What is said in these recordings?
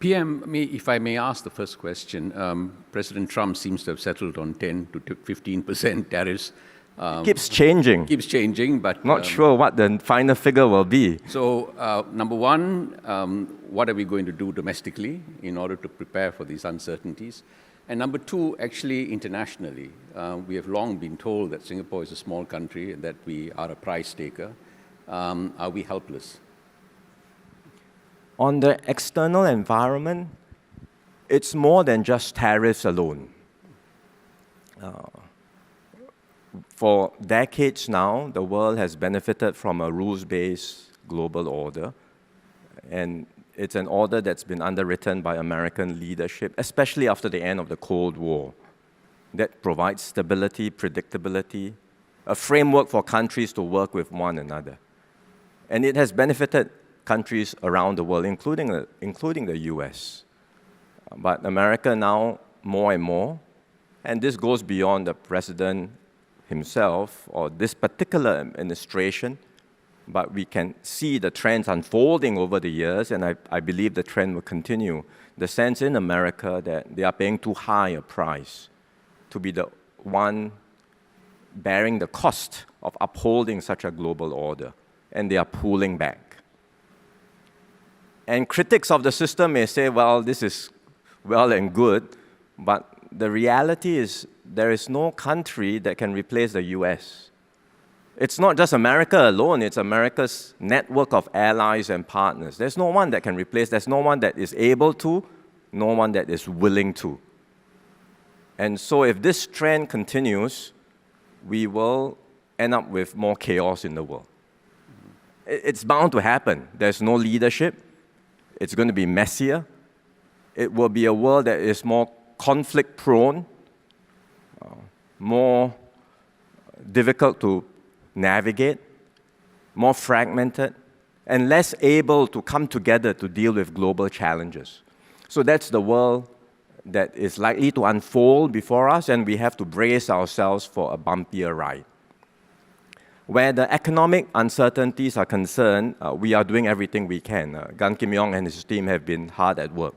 PM, if I may ask the first question, President Trump seems to have settled on 10 to 15% tariffs. Keeps changing. Keeps changing, but... Not sure what the final figure will be. So, number one, what are we going to do domestically in order to prepare for these uncertainties? And number two, actually internationally. We have long been told that Singapore is a small country and that we are a price taker. Are we helpless? On the external environment, it's more than just tariffs alone. For decades now, the world has benefited from a rules-based global order. And it's an order that's been underwritten by American leadership, especially after the end of the Cold War, that provides stability, predictability, a framework for countries to work with one another. And it has benefited countries around the world, including the US. But America now, more and more, and this goes beyond the president himself or this particular administration, but we can see the trends unfolding over the years, and I believe the trend will continue. The sense in America that they are paying too high a price to be the one bearing the cost of upholding such a global order, and they are pulling back. And critics of the system may say, well, this is well and good, but the reality is there is no country that can replace the US. It's not just America alone, it's America's network of allies and partners. There's no one that can replace, there's no one that is able to, no one that is willing to. And so if this trend continues, we will end up with more chaos in the world. It's bound to happen. There's no leadership. It's going to be messier. It will be a world that is more conflict-prone, more difficult to navigate, more fragmented, and less able to come together to deal with global challenges. So that's the world that is likely to unfold before us, and we have to brace ourselves for a bumpier ride. Where the economic uncertainties are concerned, we are doing everything we can. Gan Kim Yong and his team have been hard at work.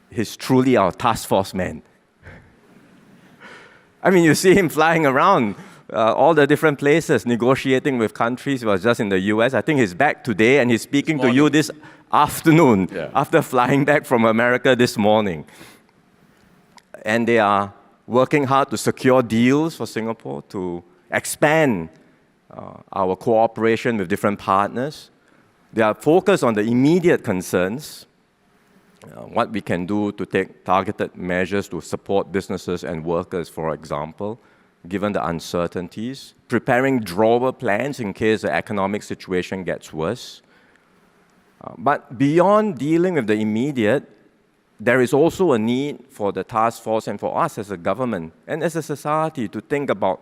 He's truly our task force man. I mean, you see him flying around all the different places, negotiating with countries. He was just in the US. I think he's back today, and he's speaking to you this afternoon, after flying back from America this morning. And they are working hard to secure deals for Singapore, to expand our cooperation with different partners. They are focused on the immediate concerns, what we can do to take targeted measures to support businesses and workers, for example, given the uncertainties, preparing drawer plans in case the economic situation gets worse. But beyond dealing with the immediate, there is also a need for the task force and for us as a government and as a society to think about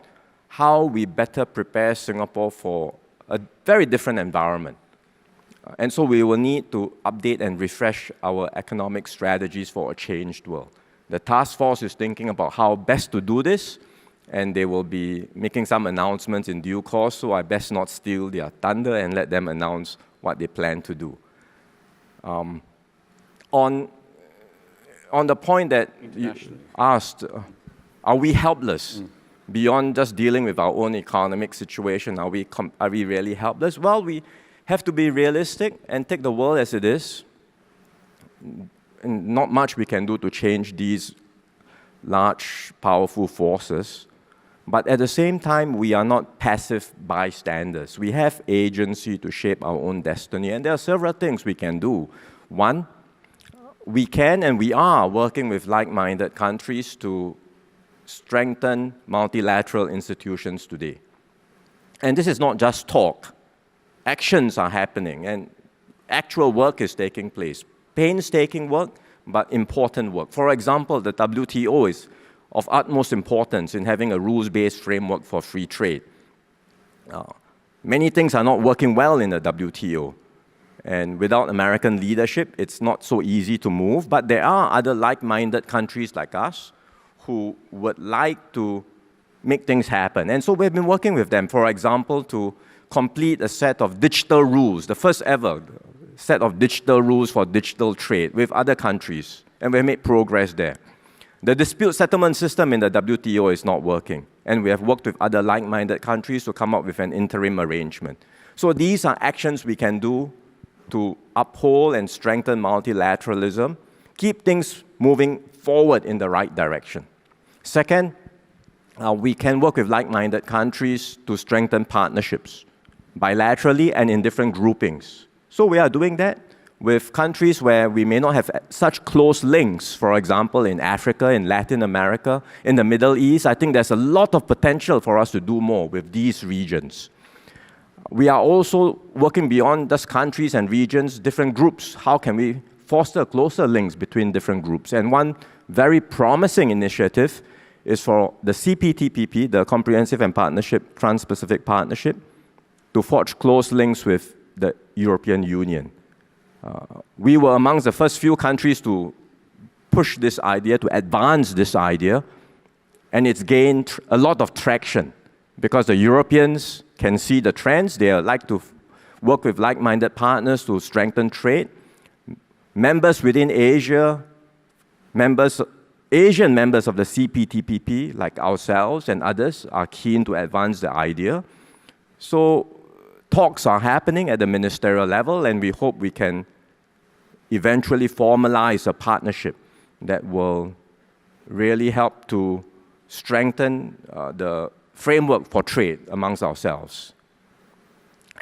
how we better prepare Singapore for a very different environment. And so we will need to update and refresh our economic strategies for a changed world. The task force is thinking about how best to do this, and they will be making some announcements in due course, so I best not steal their thunder and let them announce what they plan to do. On the point that you asked, are we helpless? Beyond just dealing with our own economic situation, are we really helpless? Well, we have to be realistic and take the world as it is. And not much we can do to change these large, powerful forces. But at the same time, we are not passive bystanders. We have agency to shape our own destiny, and there are several things we can do. One, we can and we are working with like-minded countries to strengthen multilateral institutions today. And this is not just talk. Actions are happening, and actual work is taking place. Painstaking work, but important work. For example, the WTO is of utmost importance in having a rules-based framework for free trade. Many things are not working well in the WTO. And without American leadership, it's not so easy to move. But there are other like-minded countries like us who would like to make things happen. And so we've been working with them, for example, to complete a set of digital rules, the first ever set of digital rules for digital trade with other countries, and we made progress there. The dispute settlement system in the WTO is not working, and we have worked with other like-minded countries to come up with an interim arrangement. So these are actions we can do to uphold and strengthen multilateralism, keep things moving forward in the right direction. Second, we can work with like-minded countries to strengthen partnerships, bilaterally and in different groupings. So we are doing that with countries where we may not have such close links, for example, in Africa, in Latin America, in the Middle East. I think there's a lot of potential for us to do more with these regions. We are also working beyond just countries and regions, different groups. How can we foster closer links between different groups? And one very promising initiative is for the CPTPP, the Comprehensive and Partnership, Trans-Pacific Partnership, to forge close links with the European Union. We were amongst the first few countries to push this idea, to advance this idea, and it's gained a lot of traction because the Europeans can see the trends. They like to work with like-minded partners to strengthen trade. Members within Asia, Asian members of the CPTPP, like ourselves and others, are keen to advance the idea. So talks are happening at the ministerial level, and we hope we can eventually formalize a partnership that will really help to strengthen the framework for trade amongst ourselves.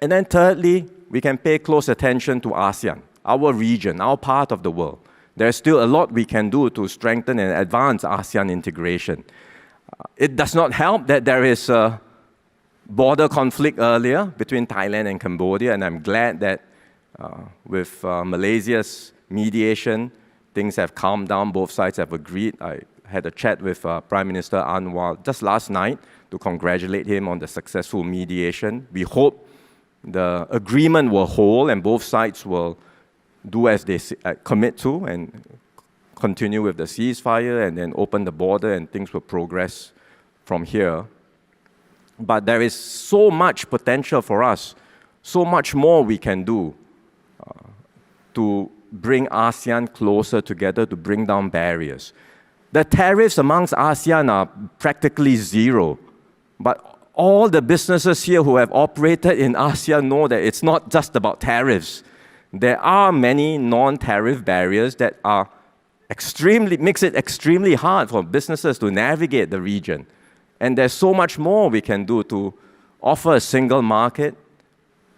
And then thirdly, we can pay close attention to ASEAN, our region, our part of the world. There's still a lot we can do to strengthen and advance ASEAN integration. It does not help that there is a border conflict earlier between Thailand and Cambodia, and I'm glad that with Malaysia's mediation, things have calmed down, both sides have agreed. I had a chat with Prime Minister Anwar just last night to congratulate him on the successful mediation. We hope the agreement will hold and both sides will do as they commit to and continue with the ceasefire and then open the border and things will progress from here. But there is so much potential for us, so much more we can do to bring ASEAN closer together, to bring down barriers. The tariffs amongst ASEAN are practically zero, but all the businesses here who have operated in ASEAN know that it's not just about tariffs. There are many non-tariff barriers that are makes it extremely hard for businesses to navigate the region. And there's so much more we can do to offer a single market,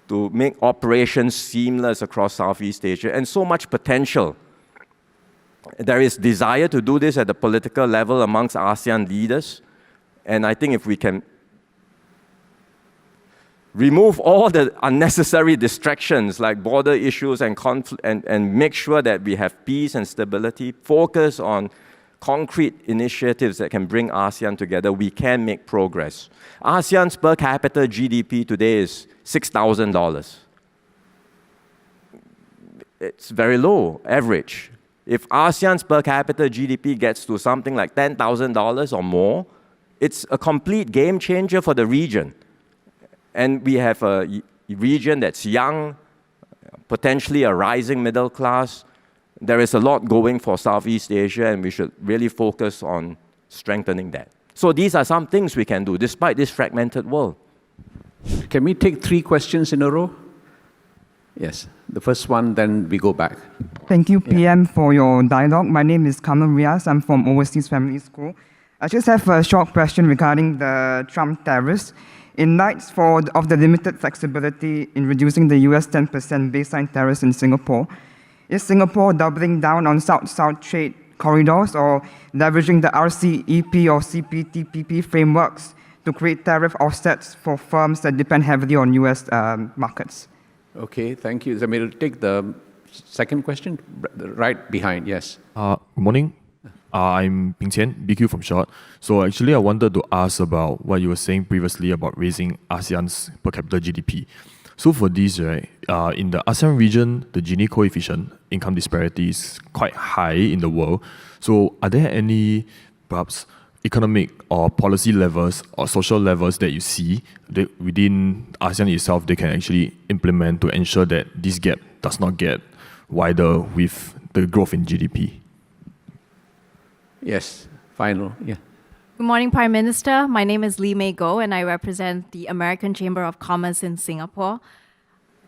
to make operations seamless across Southeast Asia, and so much potential. There is desire to do this at the political level amongst ASEAN leaders, and I think if we can remove all the unnecessary distractions like border issues and conflict, and make sure that we have peace and stability, focus on concrete initiatives that can bring ASEAN together, we can make progress. ASEAN's per capita GDP today is $6,000. It's very low, average. If ASEAN's per capita GDP gets to something like $10,000 or more, it's a complete game changer for the region. And we have a region that's young, potentially a rising middle class. There is a lot going for Southeast Asia, and we should really focus on strengthening that. So these are some things we can do, despite this fragmented world. Can we take 3 questions in a row? Yes, the first one, then we go back. Thank you, PM, for your dialogue. My name is Kamal Riaz. I'm from Overseas Family School. I just have a short question regarding the Trump tariffs. In light of the limited flexibility in reducing the US 10% baseline tariffs in Singapore, is Singapore doubling down on South-South trade corridors or leveraging the RCEP or CPTPP frameworks to create tariff offsets for firms that depend heavily on US markets? Okay, thank you. Zamir, take the second question, right behind, yes. Good morning. I'm Ping Qian, BQ from Short. So actually, I wanted to ask about what you were saying previously about raising ASEAN's per capita GDP. So for this, right, in the ASEAN region, the Gini coefficient, income disparity is quite high in the world. So are there any perhaps economic or policy levels or social levels that you see within ASEAN itself, they can actually implement to ensure that this gap does not get wider with the growth in GDP? Yes, final, yeah. Good morning, Prime Minister. My name is Lee Mei Goh, and I represent the American Chamber of Commerce in Singapore.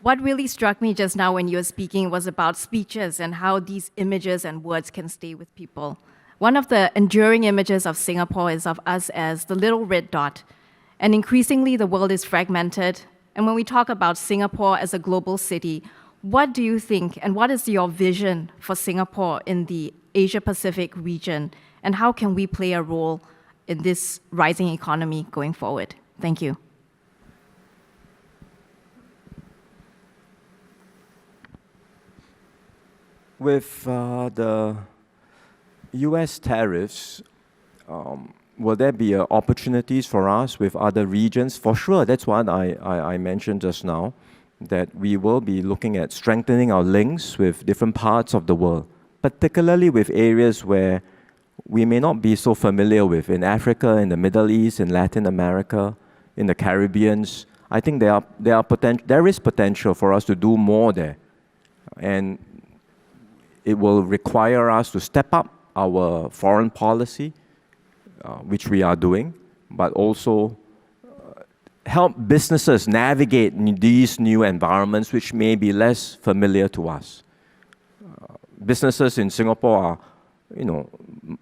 What really struck me just now when you were speaking was about speeches and how these images and words can stay with people. One of the enduring images of Singapore is of us as the little red dot. And increasingly, the world is fragmented. And when we talk about Singapore as a global city, what do you think and what is your vision for Singapore in the Asia-Pacific region? And how can we play a role in this rising economy going forward? Thank you. With the US tariffs, will there be opportunities for us with other regions? For sure, that's what I mentioned just now, that we will be looking at strengthening our links with different parts of the world, particularly with areas where we may not be so familiar with, in Africa, in the Middle East, in Latin America, in the Caribbean. I think there is potential for us to do more there. And it will require us to step up our foreign policy, which we are doing, but also help businesses navigate these new environments which may be less familiar to us. Businesses in Singapore are,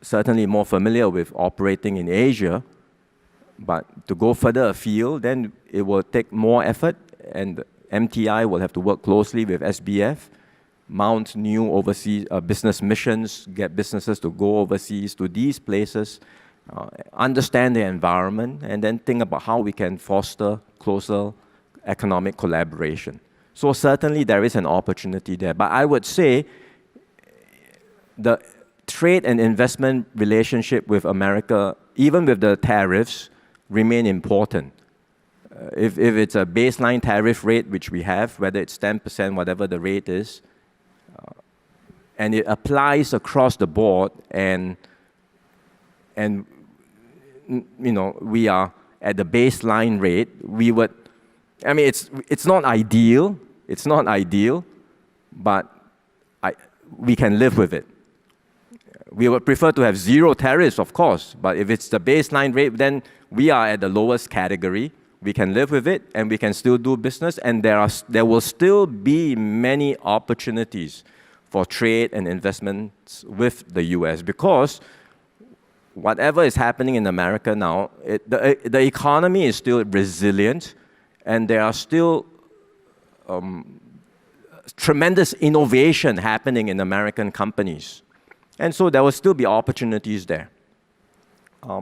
certainly more familiar with operating in Asia, but to go further afield, then it will take more effort, and MTI will have to work closely with SBF, mount new overseas business missions, get businesses to go overseas to these places, understand the environment, and then think about how we can foster closer economic collaboration. So certainly there is an opportunity there. But I would say the trade and investment relationship with America, even with the tariffs, remain important. If it's a baseline tariff rate, which we have, whether it's 10%, whatever the rate is, and it applies across the board, and we are at the baseline rate, we would, it's not ideal, but we can live with it. We would prefer to have zero tariffs, of course, but if it's the baseline rate, then we are at the lowest category. We can live with it, and we can still do business, and there will still be many opportunities for trade and investments with the US, because whatever is happening in America now, the economy is still resilient, and there are still tremendous innovation happening in American companies. And so there will still be opportunities there.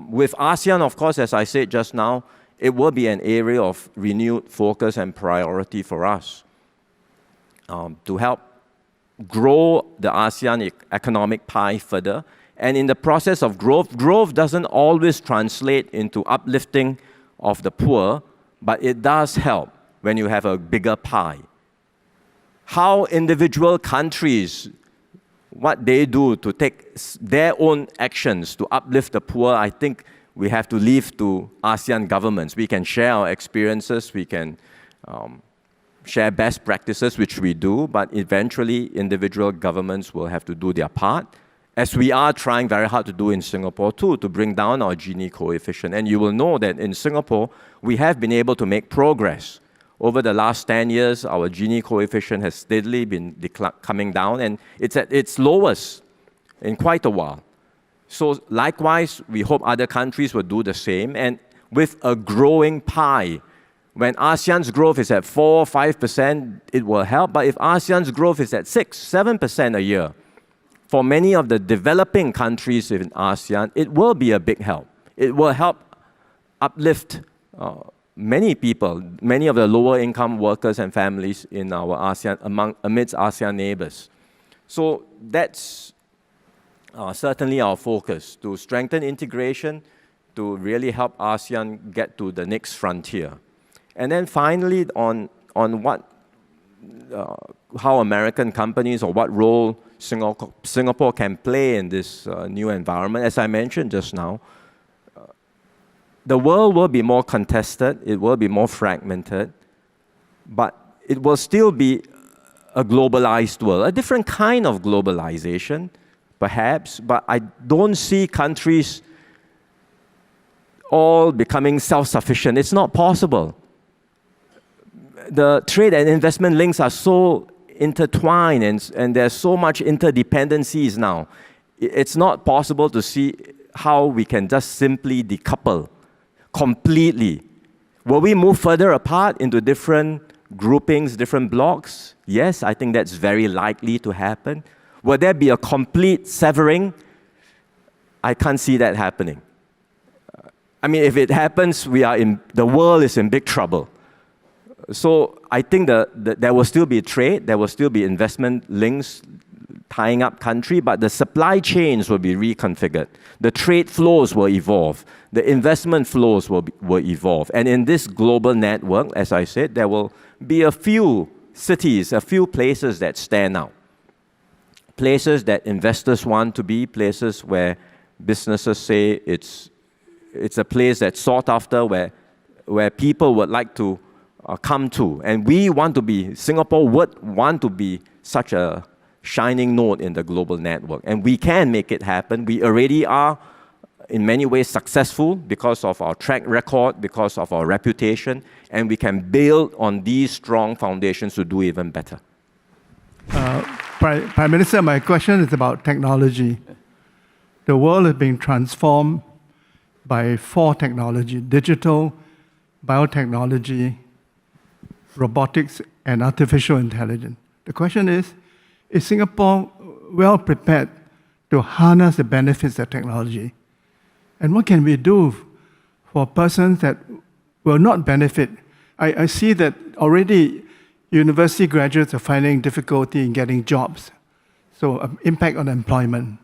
With ASEAN, of course, as I said just now, it will be an area of renewed focus and priority for us to help grow the ASEAN economic pie further. And in the process of growth doesn't always translate into uplifting of the poor, but it does help when you have a bigger pie. How individual countries, what they do to take their own actions to uplift the poor, I think we have to leave to ASEAN governments. We can share our experiences, we can share best practices, which we do, but eventually individual governments will have to do their part, as we are trying very hard to do in Singapore too, to bring down our Gini coefficient. And you will know that in Singapore, we have been able to make progress. Over the last 10 years, our Gini coefficient has steadily been coming down, and it's at its lowest in quite a while. So likewise, we hope other countries will do the same. And with a growing pie, when ASEAN's growth is at 4, 5%, it will help. But if ASEAN's growth is at 6, 7% a year, for many of the developing countries in ASEAN, it will be a big help. It will help uplift many people, many of the lower income workers and families in our ASEAN, amidst ASEAN neighbors. So that's certainly our focus, to strengthen integration, to really help ASEAN get to the next frontier. And then finally, on how American companies, or what role Singapore can play in this new environment, as I mentioned just now, the world will be more contested, it will be more fragmented, but it will still be a globalized world, a different kind of globalization, perhaps, but I don't see countries all becoming self-sufficient. It's not possible. The trade and investment links are so intertwined and there's so much interdependencies now. It's not possible to see how we can just simply decouple completely. Will we move further apart into different groupings, different blocks? Yes, I think that's very likely to happen. Will there be a complete severing? I can't see that happening. I mean, if it happens, the world is in big trouble. So I think there will still be trade, there will still be investment links tying up country, but the supply chains will be reconfigured. The trade flows will evolve. The investment flows will evolve. And in this global network, as I said, there will be a few cities, a few places that stand out. Places that investors want to be, places where businesses say it's a place that's sought after, where people would like to come to. And we want to be, Singapore would want to be such a shining node in the global network. And we can make it happen. We already are, in many ways, successful because of our track record, because of our reputation, and we can build on these strong foundations to do even better. Prime Minister, my question is about technology. The world is being transformed by 4 technologies: digital, biotechnology, robotics, and artificial intelligence. The question is Singapore well prepared to harness the benefits of technology? And what can we do for persons that will not benefit? I see that already university graduates are finding difficulty in getting jobs. So impact on employment.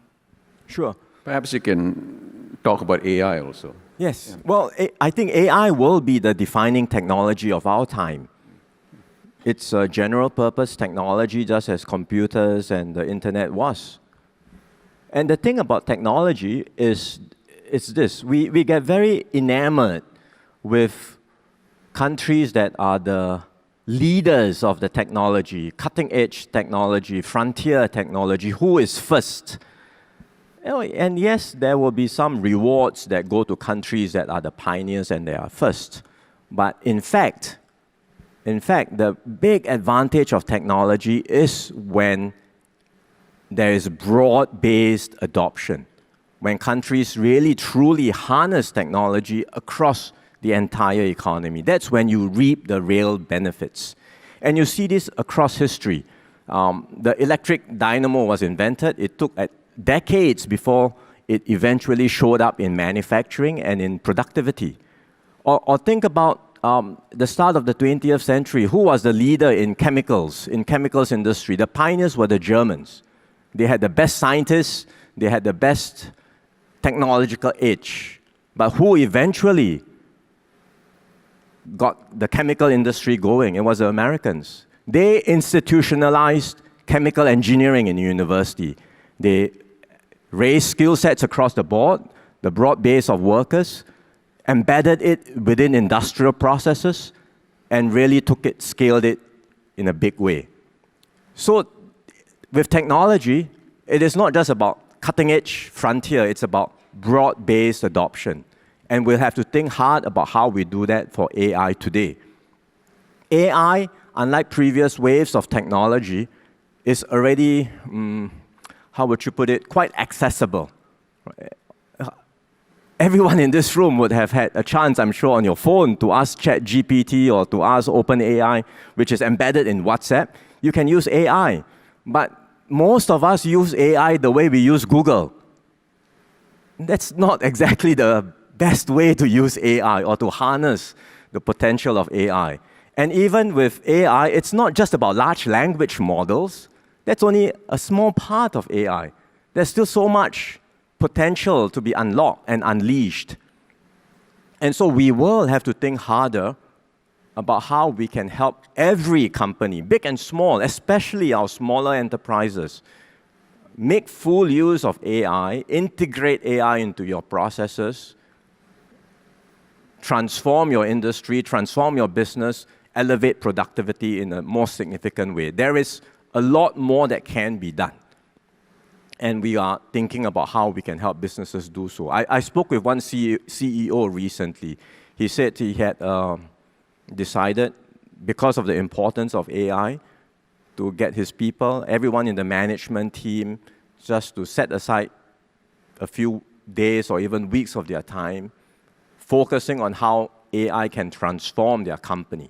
Sure. Perhaps you can talk about AI also. Yes. Yeah. Well, I think AI will be the defining technology of our time. It's a general purpose technology, just as computers and the internet was. And the thing about technology is this. We get very enamored with countries that are the leaders of the technology, cutting edge technology, frontier technology, who is first. And yes, there will be some rewards that go to countries that are the pioneers and they are first. But in fact, the big advantage of technology is when there is broad-based adoption, when countries really truly harness technology across the entire economy. That's when you reap the real benefits. And you see this across history. The electric dynamo was invented. It took decades before it eventually showed up in manufacturing and in productivity. Or think about the start of the 20th century. Who was the leader in chemicals industry? The pioneers were the Germans. They had the best scientists, they had the best technological edge. But who eventually got the chemical industry going? It was the Americans. They institutionalized chemical engineering in university. They raised skill sets across the board, the broad base of workers, embedded it within industrial processes, and really scaled it in a big way. So with technology, it is not just about cutting-edge frontier, it's about broad-based adoption. And we'll have to think hard about how we do that for AI today. AI, unlike previous waves of technology, is already, how would you put it, quite accessible. Everyone in this room would have had a chance, I'm sure, on your phone to ask ChatGPT or to ask OpenAI, which is embedded in WhatsApp. You can use AI. But most of us use AI the way we use Google. That's not exactly the best way to use AI or to harness the potential of AI. And even with AI, it's not just about large language models. That's only a small part of AI. There's still so much potential to be unlocked and unleashed. And so we will have to think harder about how we can help every company, big and small, especially our smaller enterprises, make full use of AI, integrate AI into your processes, transform your industry, transform your business, elevate productivity in a more significant way. There is a lot more that can be done. And we are thinking about how we can help businesses do so. I spoke with one CEO recently. He said he had decided, because of the importance of AI, to get his people, everyone in the management team, just to set aside a few days or even weeks of their time, focusing on how AI can transform their company.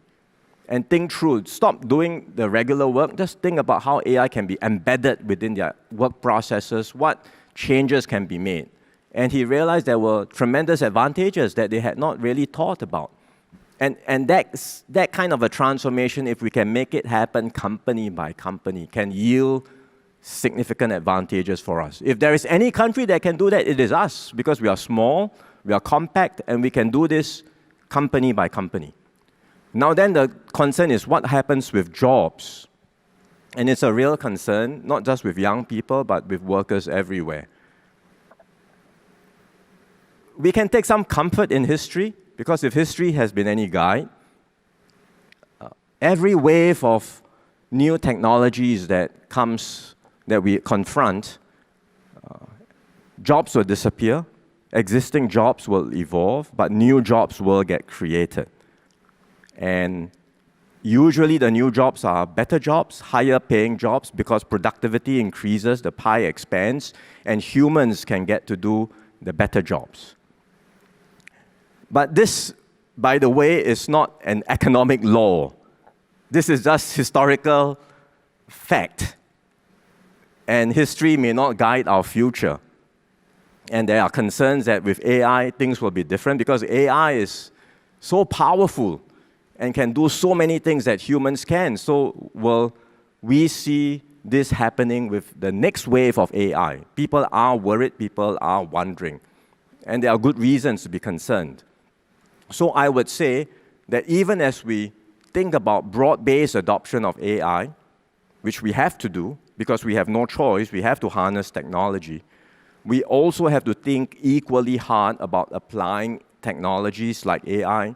And think through, stop doing the regular work, just think about how AI can be embedded within their work processes, what changes can be made. And he realized there were tremendous advantages that they had not really thought about. And that kind of a transformation, if we can make it happen company by company, can yield significant advantages for us. If there is any country that can do that, it is us, because we are small, we are compact, and we can do this company by company. Now then, the concern is what happens with jobs. And it's a real concern, not just with young people, but with workers everywhere. We can take some comfort in history, because if history has been any guide, every wave of new technologies that we confront, jobs will disappear, existing jobs will evolve, but new jobs will get created. And usually the new jobs are better jobs, higher paying jobs, because productivity increases, the pie expands, and humans can get to do the better jobs. But this, by the way, is not an economic law. This is just historical fact. And history may not guide our future. And there are concerns that with AI, things will be different, because AI is so powerful and can do so many things that humans can. So will we see this happening with the next wave of AI? People are worried, people are wondering. And there are good reasons to be concerned. So I would say that even as we think about broad-based adoption of AI, which we have to do, because we have no choice, we have to harness technology, we also have to think equally hard about applying technologies like AI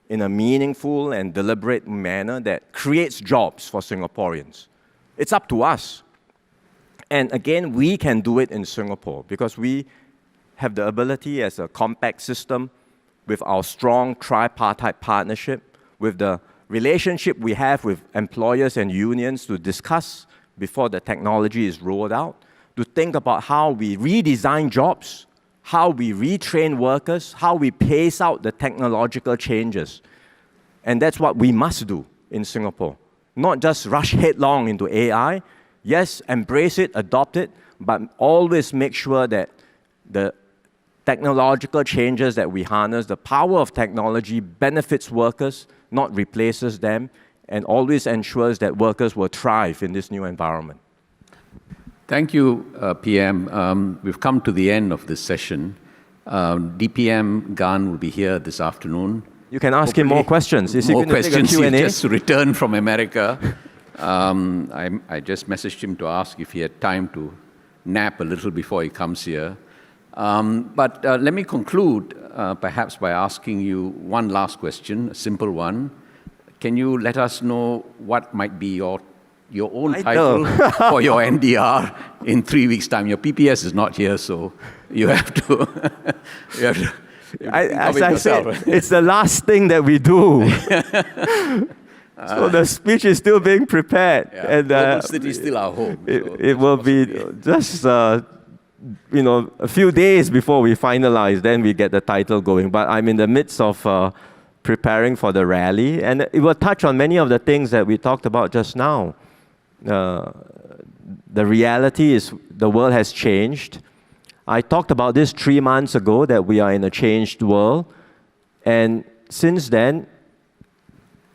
in a meaningful and deliberate manner that creates jobs for Singaporeans. It's up to us. And again, we can do it in Singapore because we have the ability as a compact system with our strong tripartite partnership, with the relationship we have with employers and unions to discuss before the technology is rolled out, to think about how we redesign jobs, how we retrain workers, how we pace out the technological changes. And that's what we must do in Singapore. Not just rush headlong into AI. Yes, embrace it, adopt it, but always make sure that the technological changes that we harness, the power of technology benefits workers, not replaces them, and always ensures that workers will thrive in this new environment. Thank you, PM. We've come to the end of this session. DPM Gan will be here this afternoon. You can ask him more questions. Is he going to take a Q&A? He just returned from America. I just messaged him to ask if he had time to nap a little before he comes here. But let me conclude perhaps by asking you one last question, a simple one. Can you let us know what might be your own title for your NDR in 3 weeks' time? Your PPS is not here, so you have to... As I said, it's the last thing that we do. So the speech is still being prepared. Yeah. And Global City is still our home. It will be just a few days before we finalize, then we get the title going. But I'm in the midst of preparing for the rally, and it will touch on many of the things that we talked about just now. The reality is the world has changed. I talked about this 3 months ago, that we are in a changed world. And since then,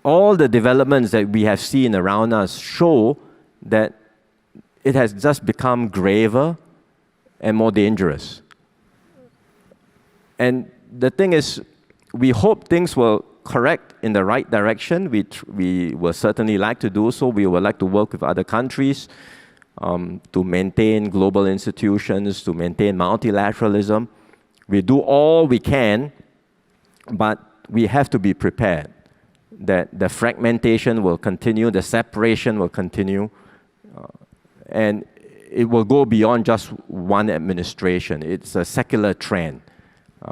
all the developments that we have seen around us show that it has just become graver and more dangerous. And the thing is, we hope things will correct in the right direction. We will certainly like to do so. We would like to work with other countries to maintain global institutions, to maintain multilateralism. We do all we can, but we have to be prepared that the fragmentation will continue, the separation will continue, and it will go beyond just one administration. It's a secular trend.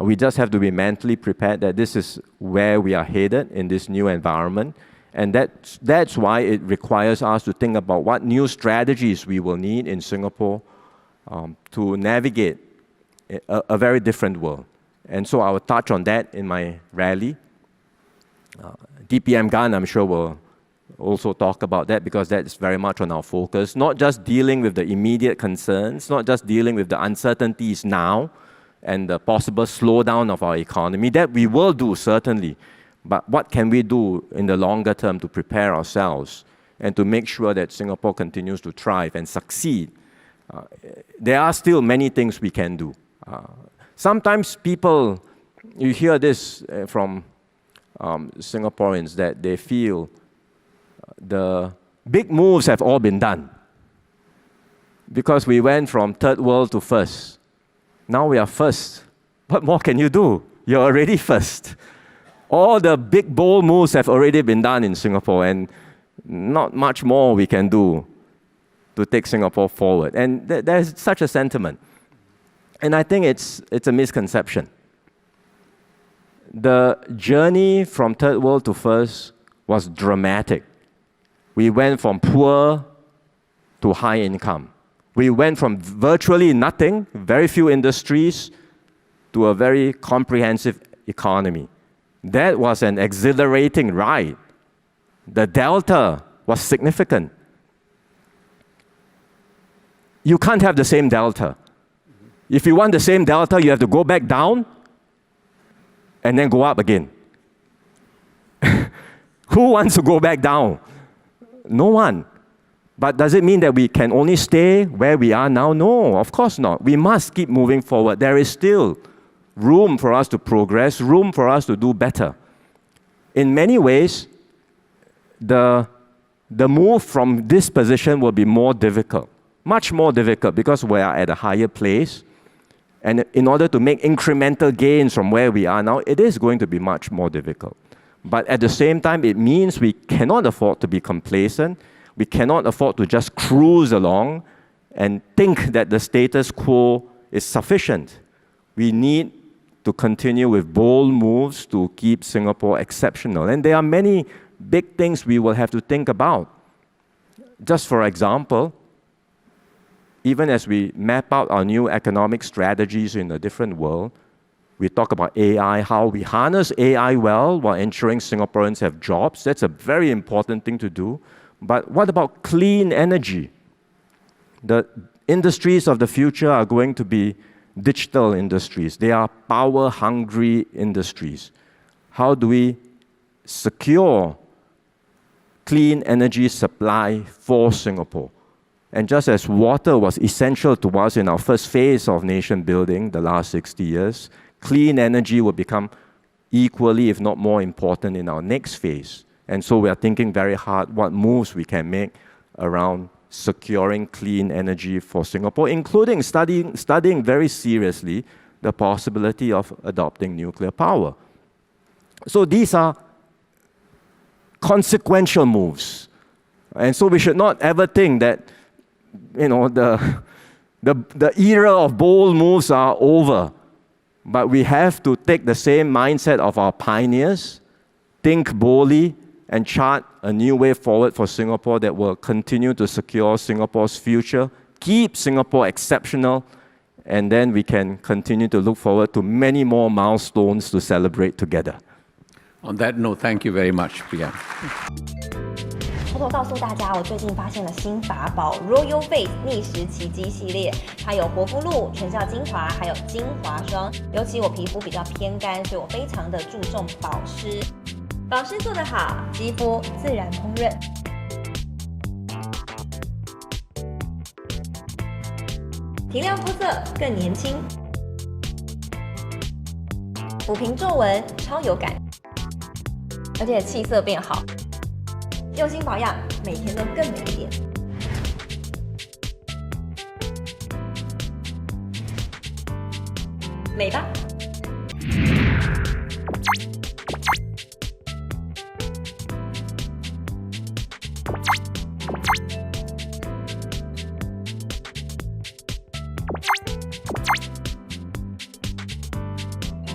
We just have to be mentally prepared that this is where we are headed in this new environment. And that's why it requires us to think about what new strategies we will need in Singapore to navigate a very different world. And so I will touch on that in my rally. DPM Gan, I'm sure, will also talk about that because that's very much on our focus. Not just dealing with the immediate concerns, not just dealing with the uncertainties now and the possible slowdown of our economy. That we will do, certainly. But what can we do in the longer term to prepare ourselves and to make sure that Singapore continues to thrive and succeed? There are still many things we can do. Sometimes people, you hear this from Singaporeans, that they feel the big moves have all been done because we went from third world to first. Now we are first. What more can you do? You're already first. All the big, bold moves have already been done in Singapore, and not much more we can do to take Singapore forward. And there's such a sentiment. And I think it's a misconception. The journey from third world to first was dramatic. We went from poor to high income. We went from virtually nothing, very few industries, to a very comprehensive economy. That was an exhilarating ride. The delta was significant. You can't have the same delta. If you want the same delta, you have to go back down and then go up again. Who wants to go back down? No one. But does it mean that we can only stay where we are now? No, of course not. We must keep moving forward. There is still room for us to progress, room for us to do better. In many ways, the move from this position will be more difficult, much more difficult, because we are at a higher place. And in order to make incremental gains from where we are now, it is going to be much more difficult. But at the same time, it means we cannot afford to be complacent. We cannot afford to just cruise along and think that the status quo is sufficient. We need to continue with bold moves to keep Singapore exceptional. And there are many big things we will have to think about. Just for example, even as we map out our new economic strategies in a different world, we talk about AI, how we harness AI well while ensuring Singaporeans have jobs. That's a very important thing to do. But what about clean energy? The industries of the future are going to be digital industries. They are power-hungry industries. How do we secure clean energy supply for Singapore? And just as water was essential to us in our first phase of nation building the last 60 years, clean energy will become equally, if not more important in our next phase. And so we are thinking very hard what moves we can make around securing clean energy for Singapore, including studying very seriously the possibility of adopting nuclear power. So these are consequential moves. And so we should not ever think that, you know, the era of bold moves are over. But we have to take the same mindset of our pioneers, think boldly, and chart a new way forward for Singapore that will continue to secure Singapore's future, keep Singapore exceptional, and then we can continue to look forward to many more milestones to celebrate together. On that note, thank you very much, Priya. 偷偷告诉大家，我最近发现了新法宝 Royal Face 逆时奇迹系列，它有活肤露、全效精华，还有精华霜。尤其我皮肤比较偏干，所以我非常的注重保湿。保湿做得好，肌肤自然烹润。提亮肤色更年轻，抚平皱纹超有感，而且气色变好。用心保养，每天都更美一点。美吧。